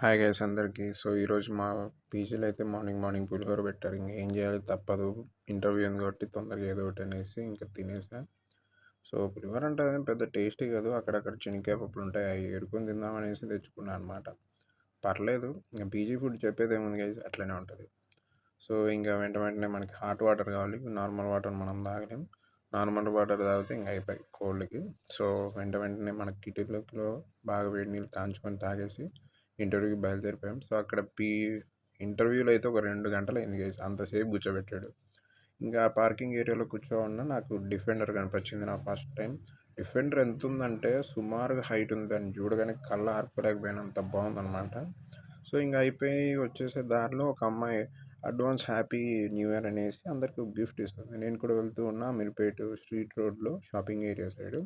Hi guys అందరికీ. So, ఈరోజు మా పీజీలో అయితే మార్నింగ్ పులిహోర పెట్టారు. ఏం చేయాలి తప్పదు. ఇంటర్వ్యూ ఉంది కాబట్టి తొందరగా ఏదో ఒకటి అనేసి ఇంకా తినేసా. సో, పులిహోర అంటే అదేం పెద్ద టేస్టీ కాదు. అక్కడక్కడ చెనిక్కాయ పప్పులు ఉంటాయి. అవి ఏరుకొని తిందాం అనేసి తెచ్చుకున్నాను అనమాట. పర్లేదు. ఇంకా పీజీ ఫుడ్ చెప్పేదేముంది గైస్, అట్లనే ఉంటుంది. సో, ఇంకా వెంటనే మనకి హాట్ వాటర్ కావాలి. నార్మల్ వాటర్ మనం తాగలేం. నార్మల్ వాటర్ తాగితే ఇంకా అయిపోయి కోల్డ్కి. సో, వెంటనే మనకి కిటికీలో బాగా వేడి నీళ్ళు కాంచుకొని తాగేసి ఇంటర్వ్యూకి బయలుదేరిపోయాం. సో, అక్కడ ఇంటర్వ్యూలో అయితే ఒక 2 గంటలు అయింది గైస్. అంతసేపు కూర్చోబెట్టాడు. ఇంకా పార్కింగ్ ఏరియాలో కూర్చోన్నా నాకు డిఫెండర్ కనిపించింది నా ఫస్ట్ టైం. డిఫెండర్ ఎంత ఉందంటే సుమారుగా హైట్ ఉంది. దాన్ని చూడగానే కళ్ళ ఆర్పలేకపోయినంత బాగుందన్నమాట. సో, ఇంకా అయిపోయి వచ్చేసే దారిలో ఒక అమ్మాయి అడ్వాన్స్ హ్యాపీ న్యూ ఇయర్ అనేసి అందరికి ఒక గిఫ్ట్ ఇస్తుంది. నేను కూడా వెళ్తూ ఉన్నా అమీర్పేట స్ట్రీట్ రోడ్లో షాపింగ్ ఏరియా సైడ్.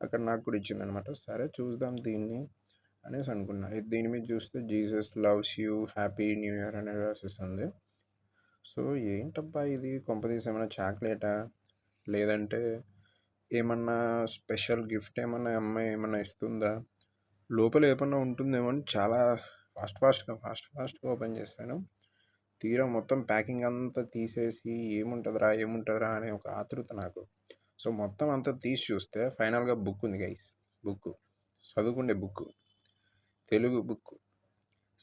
అక్కడ నాకు కూడా ఇచ్చిందనమాట. సరే చూద్దాం దీన్ని అనేసి అనుకున్నా. దీని మీద చూస్తే Jesus loves you happy new year అనేది రాసిస్తుంది. సో ఏంటబ్బా ఇది, కొంపదీసి ఏమైనా చాక్లెటా, లేదంటే ఏమన్నా స్పెషల్ గిఫ్ట్ ఏమన్నా అమ్మాయి ఏమన్నా ఇస్తుందా, లోపల ఏమన్నా ఉంటుందేమో అని చాలా ఫాస్ట్గా ఓపెన్ చేశాను. తీరా మొత్తం ప్యాకింగ్ అంతా తీసేసి ఏముంటుందిరా అనే ఒక ఆతృత నాకు. సో మొత్తం అంతా తీసి చూస్తే ఫైనల్గా బుక్ ఉంది గైస్. బుక్, చదువుకుండే బుక్, తెలుగు బుక్.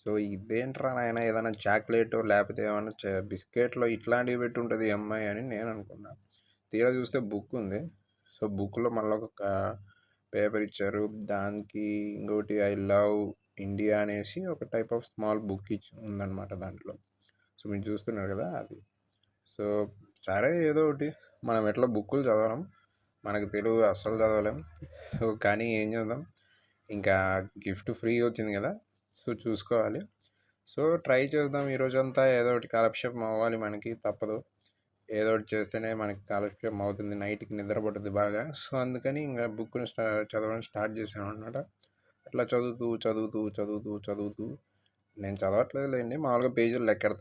సో ఇదేంట్రా నాయన, ఏదైనా చాక్లెట్ లేకపోతే ఏమైనా బిస్కెట్లో ఇట్లాంటివి పెట్టి ఉంటుంది ఈ అమ్మాయి అని నేను అనుకున్నా. తీరా చూస్తే బుక్ ఉంది. సో బుక్లో మళ్ళీ ఒక పేపర్ ఇచ్చారు. దానికి ఇంకోటి ఐ లవ్ ఇండియా అనేసి ఒక టైప్ ఆఫ్ స్మాల్ బుక్ ఉందన్నమాట దాంట్లో. సో మీరు చూస్తున్నారు కదా అది. సో సరే ఏదో ఒకటి, మనం ఎట్లా బుక్కులు చదవడం, మనకు తెలుగు అస్సలు చదవలేం. సో కానీ ఏం చేద్దాం, ఇంకా గిఫ్ట్ ఫ్రీగా వచ్చింది కదా, సో చూసుకోవాలి. సో ట్రై చేద్దాం ఈరోజంతా, ఏదో ఒకటి కాలక్షేపం అవ్వాలి, మనకి తప్పదు. ఏదో ఒకటి చేస్తేనే మనకి కాలక్షేపం అవుతుంది, నైట్కి నిద్ర పడుతుంది బాగా. సో అందుకని ఇంకా బుక్ని చదవడం స్టార్ట్ చేశాను అనమాట. అట్లా చదువుతూ నేను చదవట్లేదు లేండి, మామూలుగా పేజీలు లెక్కెడతాను.